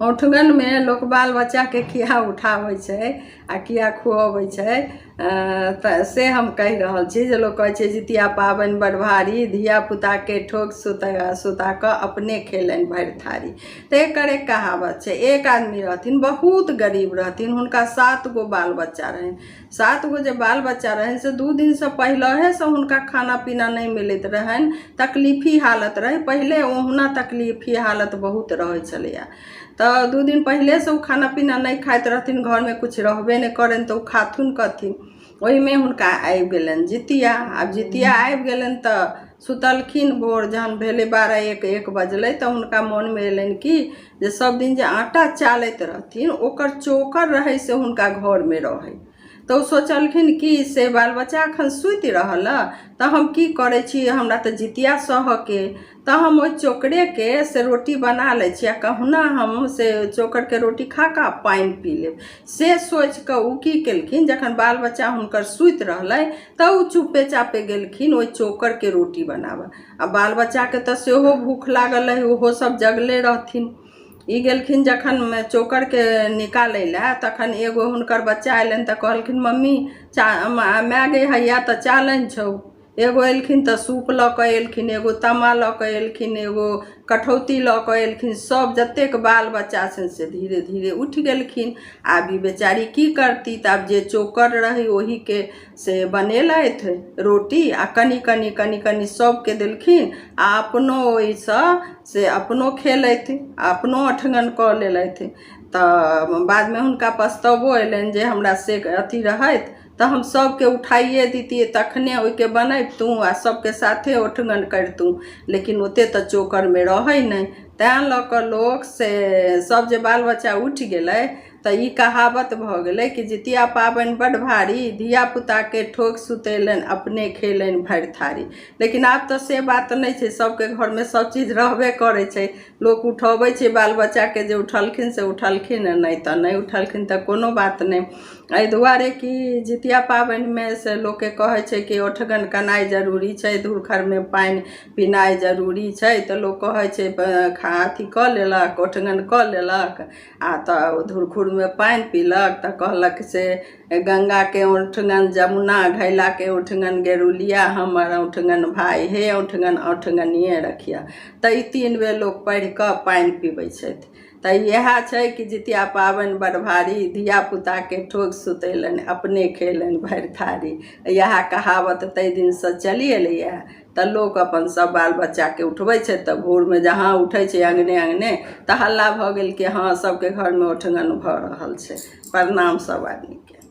औठगन में लोग बाल बच्चा के किया उठावे छे आ किया खुआवे छे से हम कह रहल छी जे लोग कहे छे जितिया पाबन बड़ भारी धिया पुता के ठोक सुता के अपने खेलन भर थारी। तो एकर एक कहावत छे। एक आदमी रहथिन बहुत गरीब रहथिन, हुनका 7 गो बाल बच्चा रहन। 7 गो जो बाल बच्चा रहन से 2 दिन से पहले से हुनका खाना पीना नहीं मिलत रहन, तकलीफी हालत रहे। पहले ओहुना तकलीफी हालत बहुत रहे छलैया। तो 2 दिन पहले से खाना पीना नहीं खात रहथिन, घर में कुछ रहबे नहीं करें तो खाथुन कथिन। वही में हुनका आबि गेलन जितिया। अब जितिया आबि गेलन तो सुतलखिन। भोर जहन भेले 12-1 बजले तो हुनका मन में एलन कि जे सब दिन जे आटा चालत रहथिन ओकर चोकर रहे से हुनका घर में रहे। तो सोचलखिन कि से बाल बच्चा अखन सुति रहल तो हम की करे छी, हमरा तो जितिया सह के तो हम ओइ चोकरे के से रोटी बना ले छी, कहुना हम से चोकर के रोटी खा का पानी पी लेब। से सोच के उ की केलखिन, जखन बाल बच्चा हुनकर सुति रहले तो उ चुपे चापे गेलखिन ओइ चोकर के रोटी बनाबे। आ बाल बच्चा के तो सेहो भूख लागल रहे, ओहो सब जगले रहथिन। ई गेलखिन जखन चोकर के निकाले ला तखन एगो हुनकर बच्चा अयलन तो कहलखिन मम्मी मै गे हैया तो चालन छौ। एगो एलखिन तो सूप ल के एलखिन, एगो तमा ल के एलखिन, एगो कठौती ल के एलखिन। सब जतेक बाल बच्चा से धीरे धीरे उठ गेलखिन। आब ई बेचारी की करती, तब जे चोकर रही वही के से बनेलथि रोटी आ कनी कनी कनी कनी सबके देलखिन आ अपनो ओइसँ से अपनो खेलथि, अपनो अठगन क लेलथि। तो बाद में हुनका पछतावो अयलनि जे हमरा से अथी रहत तो हम सबके उठाइए दीतिए, तखने ओइके बनैबतूँ आ सबके साथे ओठगन करतूँ, लेकिन ओते तो चोकर में रहे नहीं। तैं ल के लोग से सब जे बाल बच्चा उठ गेलै तो ई कहावत भ गेलै कि जितिया पाबन बड़ भारी धिया पुता के ठोक सुतेलन अपने खेलन भर थारी। लेकिन आब तो से बात नहीं छे, सबके घर में सब चीज रहबे करे छे। लोग उठबै छे बाल बच्चा के, जे उठलखिन से उठलखिन, नहीं तो नहीं उठलखिन तो कोनो बात नहीं। एहि दुआरे कि जितिया पाबन में से लोग के कहे छे कि ओठगन कनाई जरूरी छे, धूरखर में पानी पीनाई जरूरी छे। तो लोग कहे छे अथी क लेलक, ओठगन क लेलक आ तो धूरखुर में पानी पीलक तो कहलक से गंगा के ओठगन जमुना घैला के ओठगन गेरुलिया हमर ओठगन भाई हे ओठगन ओठगनिए रखिया। तो ई 3 बेर लोग पढ़ के पानी पीबै छथि। तो यह है कि जितिया पाबन बड़ भारी धिया पुता के ठोक सुतेलन अपने खेलन भर थारी। यह कहावत तै दिन से चली अयलै। तो लोग अपन सब बाल बच्चा के उठबै छै। तो भोर में जहाँ उठे छै अंगने अंगने तो हल्ला भ गेल कि हाँ सबके घर में ओठगन भ रहल छै। प्रणाम सब आदमी के।